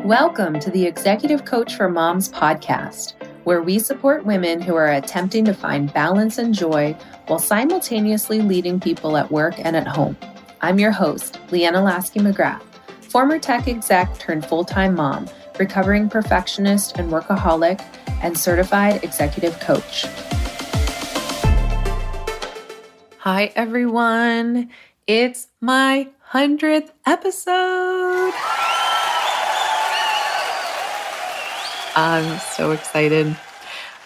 Welcome to the Executive Coach for Moms podcast, where we support women who are attempting to find balance and joy while simultaneously leading people at work and at home. I'm your host, Leanna McGrath, former tech exec turned full-time mom, recovering perfectionist and workaholic, and certified executive coach. Hi, everyone. It's my 100th episode. I'm so excited.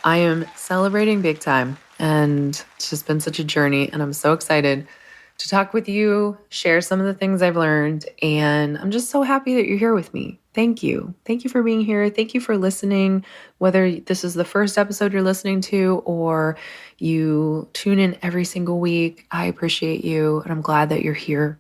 I am celebrating big time, and it's just been such a journey, and I'm so excited to talk with you, share some of the things I've learned, and I'm just so happy that you're here with me. Thank you. Thank you for being here. Thank you for listening, whether this is the first episode you're listening to or you tune in every single week. I appreciate you, and I'm glad that you're here.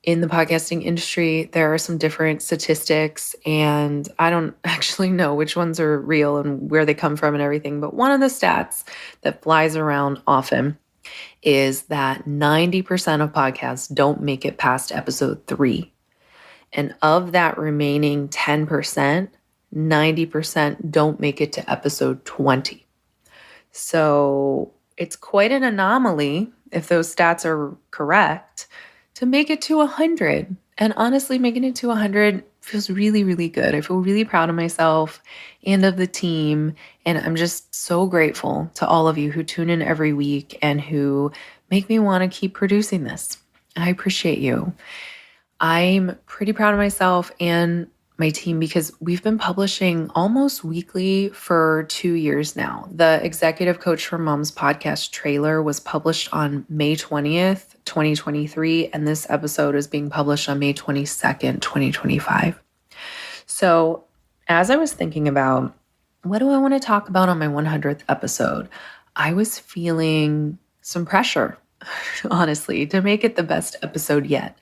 In the podcasting industry, there are some different statistics, and I don't actually know which ones are real and where they come from and everything. But one of the stats that flies around often is that 90% of podcasts don't make it past episode 3. And of that remaining 10%, 90% don't make it to episode 20. So it's quite an anomaly, if those stats are correct, to make it to 100. And honestly, making it to 100 feels really, really good. I feel really proud of myself and of the team. And I'm just so grateful to all of you who tune in every week and who make me want to keep producing this. I appreciate you. I'm pretty proud of myself and my team because we've been publishing almost weekly for 2 years now. The Executive Coach for Moms podcast trailer was published on May 20th, 2023, and this episode is being published on May 22nd, 2025. So as I was thinking about what do I want to talk about on my 100th episode, I was feeling some pressure, honestly, to make it the best episode yet.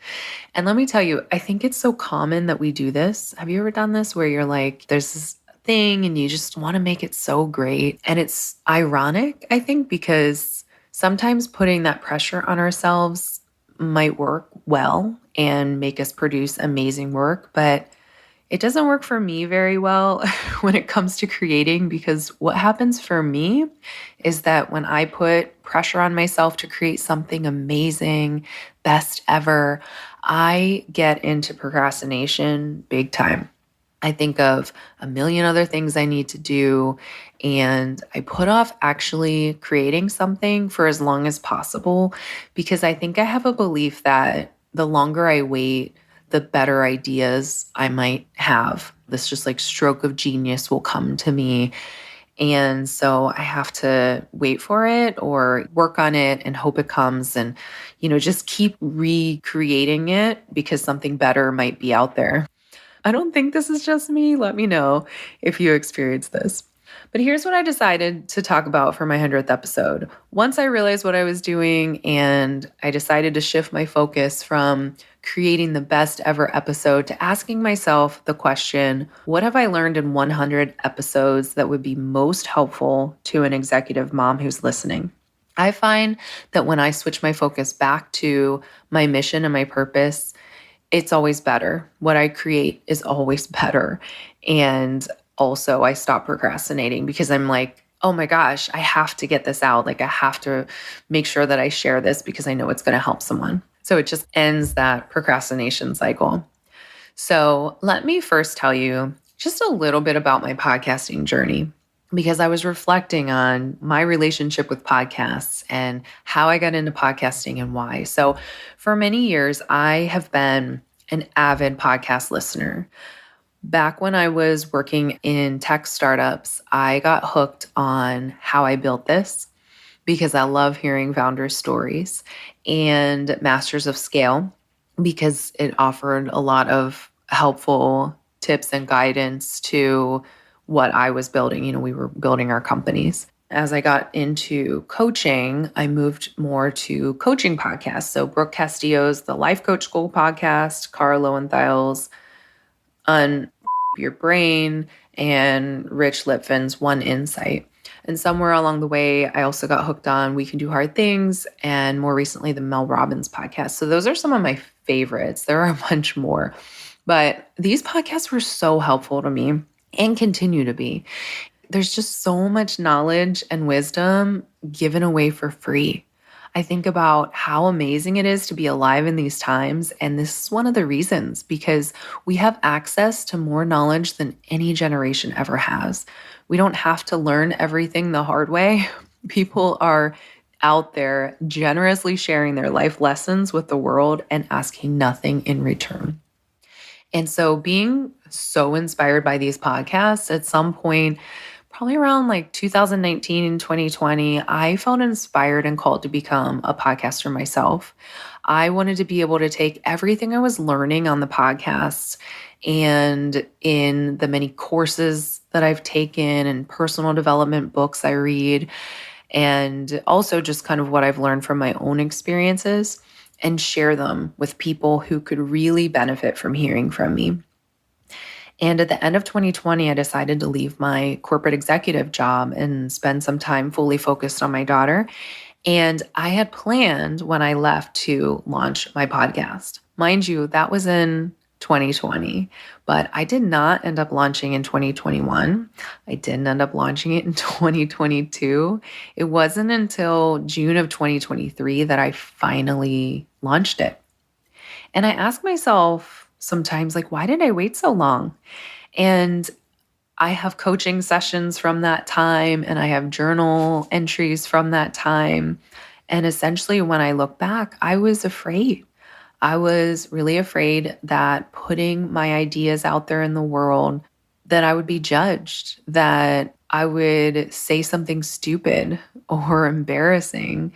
And let me tell you, I think it's so common that we do this. Have you ever done this where you're like, there's this thing and you just want to make it so great? And it's ironic, I think, because sometimes putting that pressure on ourselves might work well and make us produce amazing work, but it doesn't work for me very well when it comes to creating, because what happens for me is that when I put pressure on myself to create something amazing, best ever, I get into procrastination big time. I think of a million other things I need to do, and I put off actually creating something for as long as possible because I think I have a belief that the longer I wait, the better ideas I might have. This just like stroke of genius will come to me. And so I have to wait for it or work on it and hope it comes and, just keep recreating it because something better might be out there. I don't think this is just me. Let me know if you experience this. But here's what I decided to talk about for my 100th episode. Once I realized what I was doing and I decided to shift my focus from creating the best ever episode to asking myself the question, what have I learned in 100 episodes that would be most helpful to an executive mom who's listening? I find that when I switch my focus back to my mission and my purpose, it's always better. What I create is always better. And also, I stop procrastinating because I'm like, oh my gosh, I have to get this out. Like I have to make sure that I share this because I know it's going to help someone. So it just ends that procrastination cycle. So let me first tell you just a little bit about my podcasting journey, because I was reflecting on my relationship with podcasts and how I got into podcasting and why. So for many years, I have been an avid podcast listener. Back when I was working in tech startups, I got hooked on How I Built This because I love hearing founders' stories, and Masters of Scale because it offered a lot of helpful tips and guidance to what I was building. We were building our companies. As I got into coaching, I moved more to coaching podcasts. So Brooke Castillo's The Life Coach School podcast, Cara Lowenthal's Your Brain, and Rich Lipfin's One Insight. And somewhere along the way, I also got hooked on We Can Do Hard Things, and more recently, the Mel Robbins podcast. So those are some of my favorites. There are a bunch more. But these podcasts were so helpful to me and continue to be. There's just so much knowledge and wisdom given away for free. I think about how amazing it is to be alive in these times. And this is one of the reasons because we have access to more knowledge than any generation ever has. We don't have to learn everything the hard way. People are out there generously sharing their life lessons with the world and asking nothing in return. And so being so inspired by these podcasts at some point, probably around like 2019 and 2020, I felt inspired and called to become a podcaster myself. I wanted to be able to take everything I was learning on the podcasts and in the many courses that I've taken and personal development books I read, and also just kind of what I've learned from my own experiences and share them with people who could really benefit from hearing from me. And at the end of 2020, I decided to leave my corporate executive job and spend some time fully focused on my daughter. And I had planned when I left to launch my podcast. Mind you, that was in 2020, but I did not end up launching in 2021. I didn't end up launching it in 2022. It wasn't until June of 2023 that I finally launched it. And I ask myself sometimes, like, why did I wait so long? And I have coaching sessions from that time, and I have journal entries from that time. And essentially, when I look back, I was afraid. I was really afraid that putting my ideas out there in the world, that I would be judged, that I would say something stupid or embarrassing.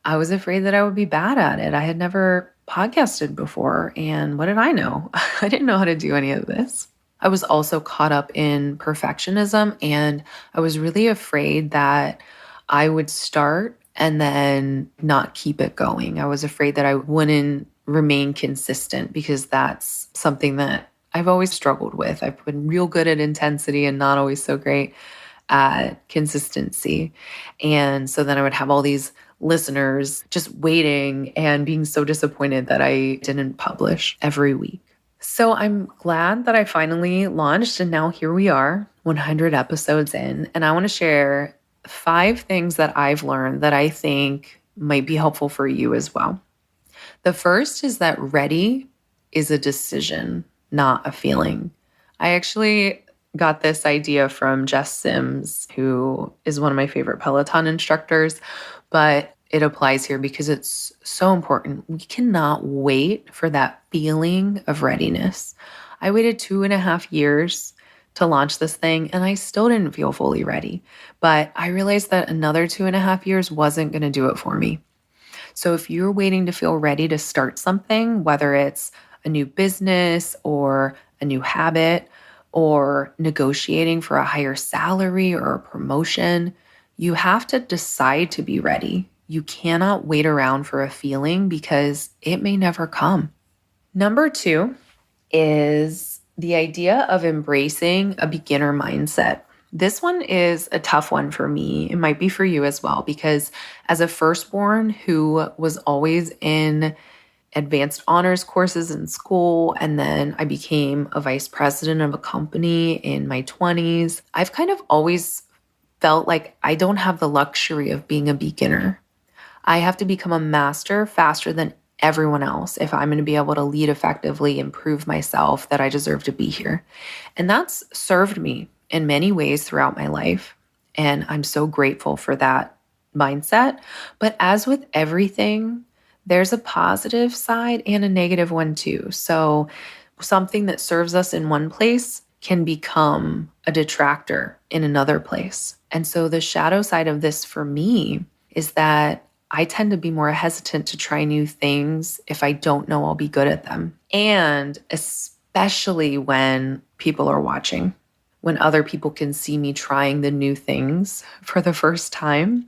I was afraid that I would be bad at it. I had never podcasted before. And what did I know? I didn't know how to do any of this. I was also caught up in perfectionism, and I was really afraid that I would start and then not keep it going. I was afraid that I wouldn't remain consistent because that's something that I've always struggled with. I've been real good at intensity and not always so great at consistency. And so then I would have all these listeners just waiting and being so disappointed that I didn't publish every week. So I'm glad that I finally launched, and now here we are, 100 episodes in. And I want to share 5 things that I've learned that I think might be helpful for you as well. The first is that ready is a decision, not a feeling. I actually got this idea from Jess Sims, who is one of my favorite Peloton instructors, but it applies here because it's so important. We cannot wait for that feeling of readiness. I waited 2.5 years to launch this thing, and I still didn't feel fully ready. But I realized that another 2.5 years wasn't going to do it for me. So if you're waiting to feel ready to start something, whether it's a new business or a new habit or negotiating for a higher salary or a promotion, you have to decide to be ready. You cannot wait around for a feeling because it may never come. Number 2 is the idea of embracing a beginner mindset. This one is a tough one for me. It might be for you as well, because as a firstborn who was always in advanced honors courses in school, and then I became a vice president of a company in my 20s, I've kind of always felt like I don't have the luxury of being a beginner. I have to become a master faster than everyone else if I'm going to be able to lead effectively and prove myself that I deserve to be here. And that's served me in many ways throughout my life. And I'm so grateful for that mindset. But as with everything, there's a positive side and a negative one too. So something that serves us in one place can become a detractor in another place. And so the shadow side of this for me is that I tend to be more hesitant to try new things if I don't know I'll be good at them. And especially when people are watching, when other people can see me trying the new things for the first time.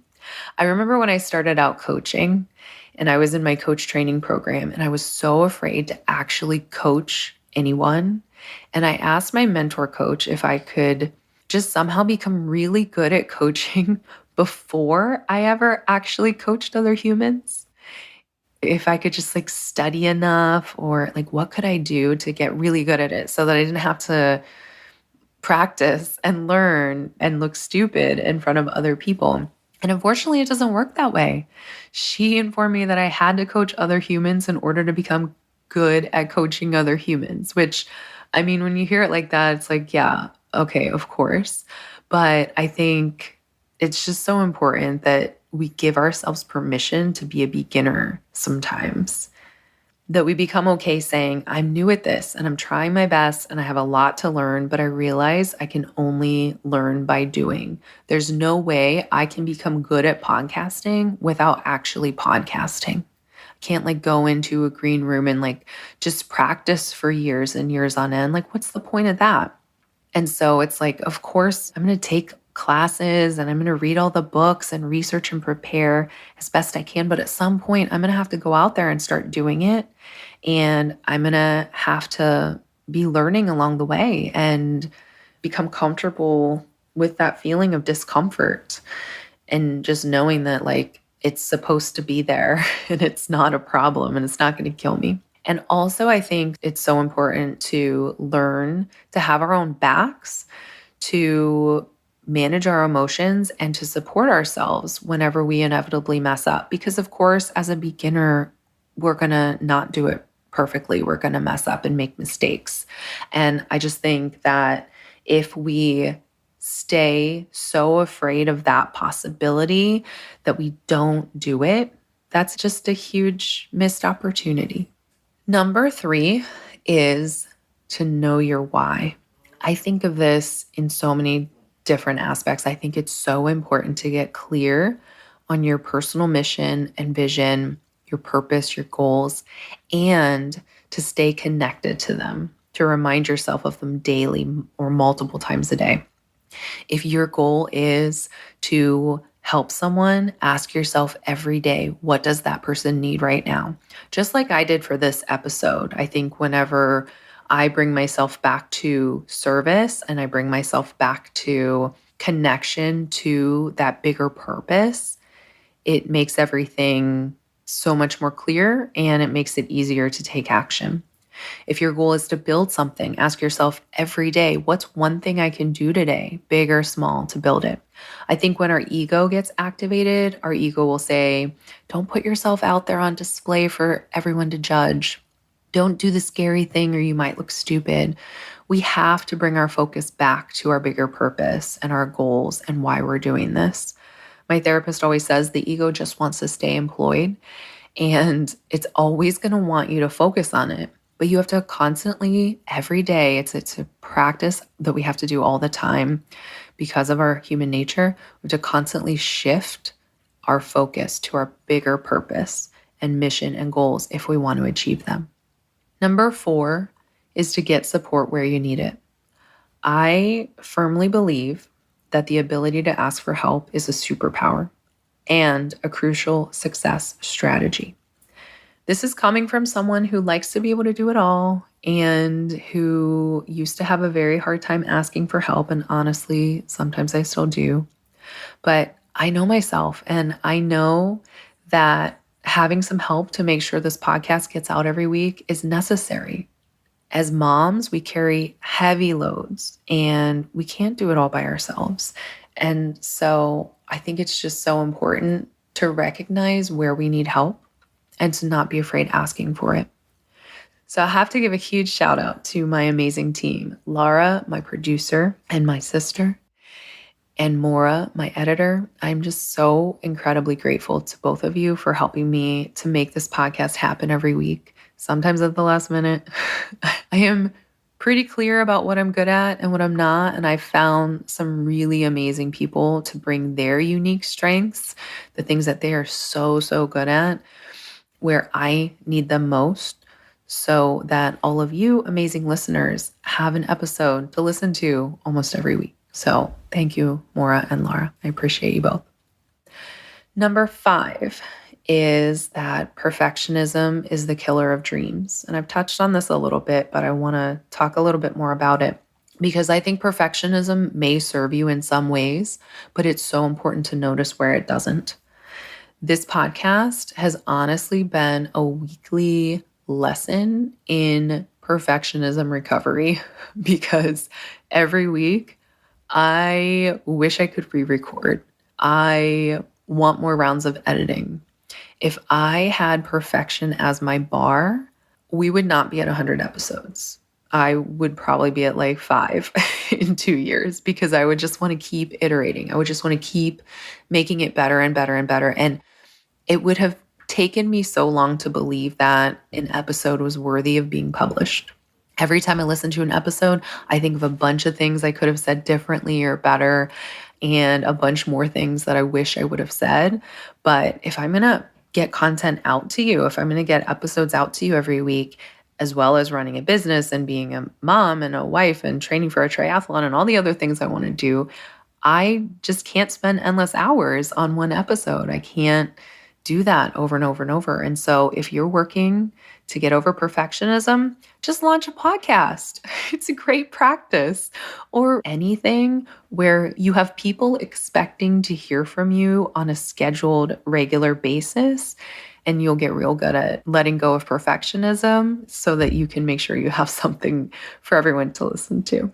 I remember when I started out coaching and I was in my coach training program, and I was so afraid to actually coach anyone. And I asked my mentor coach if I could just somehow become really good at coaching before I ever actually coached other humans. if I could just like study enough, or like what could I do to get really good at it so that I didn't have to practice and learn and look stupid in front of other people. And unfortunately, it doesn't work that way. She informed me that I had to coach other humans in order to become good at coaching other humans, which, I mean, when you hear it like that, it's like, yeah, okay, of course. But I think it's just so important that we give ourselves permission to be a beginner sometimes, that we become okay saying, I'm new at this and I'm trying my best and I have a lot to learn, but I realize I can only learn by doing. There's no way I can become good at podcasting without actually podcasting. I can't like go into a green room and like just practice for years and years on end. Like, what's the point of that? And so it's like, of course, I'm going to take classes and I'm going to read all the books and research and prepare as best I can. But at some point, I'm going to have to go out there and start doing it. And I'm going to have to be learning along the way and become comfortable with that feeling of discomfort and just knowing that like it's supposed to be there and it's not a problem and it's not going to kill me. And also, I think it's so important to learn to have our own backs, to manage our emotions, and to support ourselves whenever we inevitably mess up. Because, of course, as a beginner, we're going to not do it perfectly. We're going to mess up and make mistakes. And I just think that if we stay so afraid of that possibility that we don't do it, that's just a huge missed opportunity. Number 3 is to know your why. I think of this in so many different aspects. I think it's so important to get clear on your personal mission and vision, your purpose, your goals, and to stay connected to them, to remind yourself of them daily or multiple times a day. If your goal is to help someone, ask yourself every day, what does that person need right now? Just like I did for this episode. I think whenever I bring myself back to service and I bring myself back to connection to that bigger purpose, it makes everything so much more clear and it makes it easier to take action. If your goal is to build something, ask yourself every day, what's one thing I can do today, big or small, to build it? I think when our ego gets activated, our ego will say, don't put yourself out there on display for everyone to judge. Don't do the scary thing or you might look stupid. We have to bring our focus back to our bigger purpose and our goals and why we're doing this. My therapist always says the ego just wants to stay employed and it's always going to want you to focus on it. But you have to constantly, every day, it's a practice that we have to do all the time because of our human nature. We have to constantly shift our focus to our bigger purpose and mission and goals if we want to achieve them. Number 4 is to get support where you need it. I firmly believe that the ability to ask for help is a superpower and a crucial success strategy. This is coming from someone who likes to be able to do it all and who used to have a very hard time asking for help. And honestly, sometimes I still do. But I know myself and I know that having some help to make sure this podcast gets out every week is necessary. As moms, we carry heavy loads and we can't do it all by ourselves. And so I think it's just so important to recognize where we need help and to not be afraid asking for it. So I have to give a huge shout out to my amazing team, Laura, my producer, and my sister, and Maura, my editor. I'm just so incredibly grateful to both of you for helping me to make this podcast happen every week, sometimes at the last minute. I am pretty clear about what I'm good at and what I'm not, and I found some really amazing people to bring their unique strengths, the things that they are so, so good at, where I need them most, so that all of you amazing listeners have an episode to listen to almost every week. So thank you, Maura and Laura. I appreciate you both. Number 5 is that perfectionism is the killer of dreams. And I've touched on this a little bit, but I want to talk a little bit more about it because I think perfectionism may serve you in some ways, but it's so important to notice where it doesn't. This podcast has honestly been a weekly lesson in perfectionism recovery because every week I wish I could re-record. I want more rounds of editing. If I had perfection as my bar, we would not be at 100 episodes. I would probably be at like 5 in 2 years because I would just want to keep iterating. I would just want to keep making it better and better and better. And it would have taken me so long to believe that an episode was worthy of being published. Every time I listen to an episode, I think of a bunch of things I could have said differently or better, and a bunch more things that I wish I would have said. But if I'm going to get content out to you, if I'm going to get episodes out to you every week, as well as running a business and being a mom and a wife and training for a triathlon and all the other things I want to do, I just can't spend endless hours on one episode. I can't do that over and over and over. And so if you're working to get over perfectionism, just launch a podcast. It's a great practice. Or anything where you have people expecting to hear from you on a scheduled, regular basis. And you'll get real good at letting go of perfectionism so that you can make sure you have something for everyone to listen to.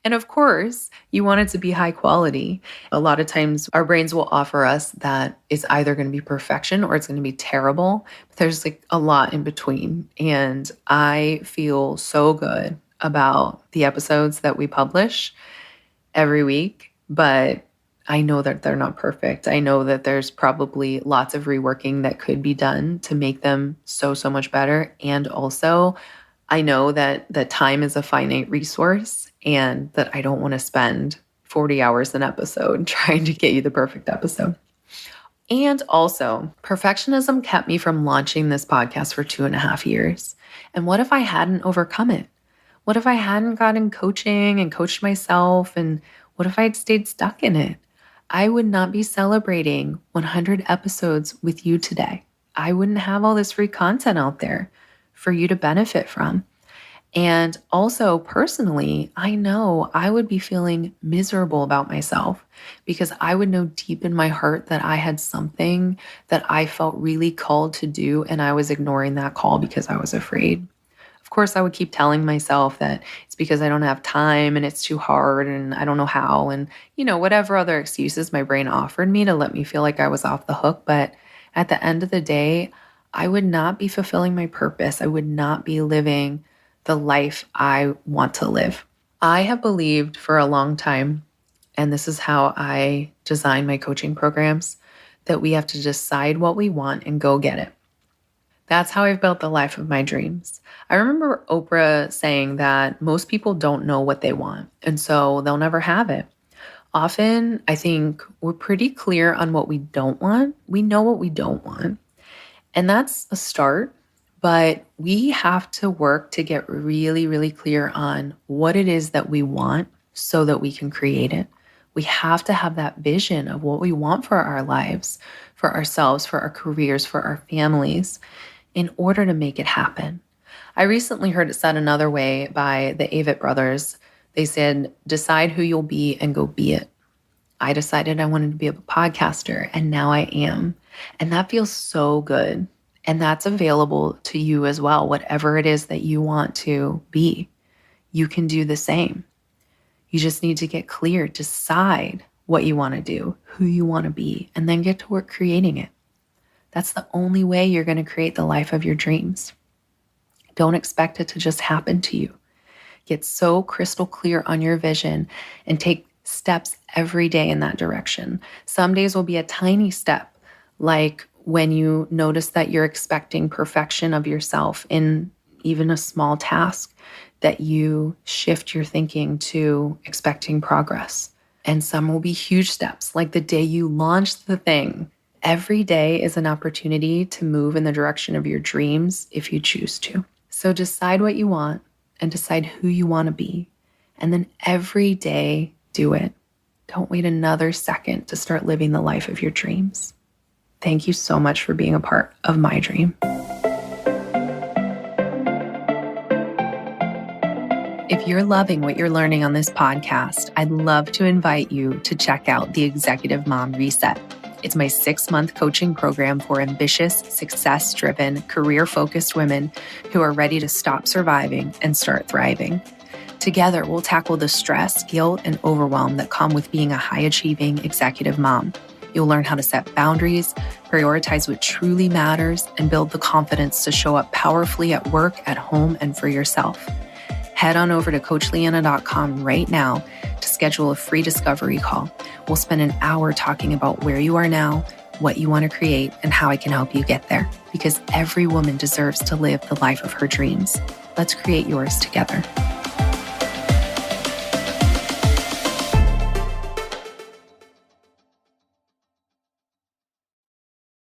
And of course, you want it to be high quality. A lot of times our brains will offer us that it's either going to be perfection or it's going to be terrible. But there's like a lot in between. And I feel so good about the episodes that we publish every week, but I know that they're not perfect. I know that there's probably lots of reworking that could be done to make them so much better. And also, I know that time is a finite resource and that I don't want to spend 40 hours an episode trying to get you the perfect episode. And also, perfectionism kept me from launching this podcast for 2.5 years. And what if I hadn't overcome it? What if I hadn't gotten coaching and coached myself? And what if I'd stayed stuck in it? I would not be celebrating 100 episodes with you today. I wouldn't have all this free content out there for you to benefit from. And also personally, I know I would be feeling miserable about myself because I would know deep in my heart that I had something that I felt really called to do, and I was ignoring that call because I was afraid. Of course, I would keep telling myself that it's because I don't have time and it's too hard and I don't know how, and whatever other excuses my brain offered me to let me feel like I was off the hook. But at the end of the day, I would not be fulfilling my purpose. I would not be living the life I want to live. I have believed for a long time, and this is how I design my coaching programs, that we have to decide what we want and go get it. That's how I've built the life of my dreams. I remember Oprah saying that most people don't know what they want, and so they'll never have it. Often, I think we're pretty clear on what we don't want. We know what we don't want, and that's a start, but we have to work to get really, really clear on what it is that we want so that we can create it. We have to have that vision of what we want for our lives, for ourselves, for our careers, for our families, in order to make it happen. I recently heard it said another way by the Avett brothers. They said, decide who you'll be and go be it. I decided I wanted to be a podcaster, and now I am. And that feels so good. And that's available to you as well. Whatever it is that you want to be, you can do the same. You just need to get clear, decide what you want to do, who you want to be, and then get to work creating it. That's the only way you're going to create the life of your dreams. Don't expect it to just happen to you. Get so crystal clear on your vision and take steps every day in that direction. Some days will be a tiny step, like when you notice that you're expecting perfection of yourself in even a small task, that you shift your thinking to expecting progress. And some will be huge steps, like the day you launch the thing. Every day is an opportunity to move in the direction of your dreams if you choose to. So decide what you want and decide who you want to be. And then every day, do it. Don't wait another second to start living the life of your dreams. Thank you so much for being a part of my dream. If you're loving what you're learning on this podcast, I'd love to invite you to check out the Executive Mom Reset. It's my 6-month coaching program for ambitious, success-driven, career-focused women who are ready to stop surviving and start thriving. Together, we'll tackle the stress, guilt, and overwhelm that come with being a high-achieving executive mom. You'll learn how to set boundaries, prioritize what truly matters, and build the confidence to show up powerfully at work, at home, and for yourself. Head on over to CoachLeanna.com right now to schedule a free discovery call. We'll spend an hour talking about where you are now, what you want to create, and how I can help you get there. Because every woman deserves to live the life of her dreams. Let's create yours together.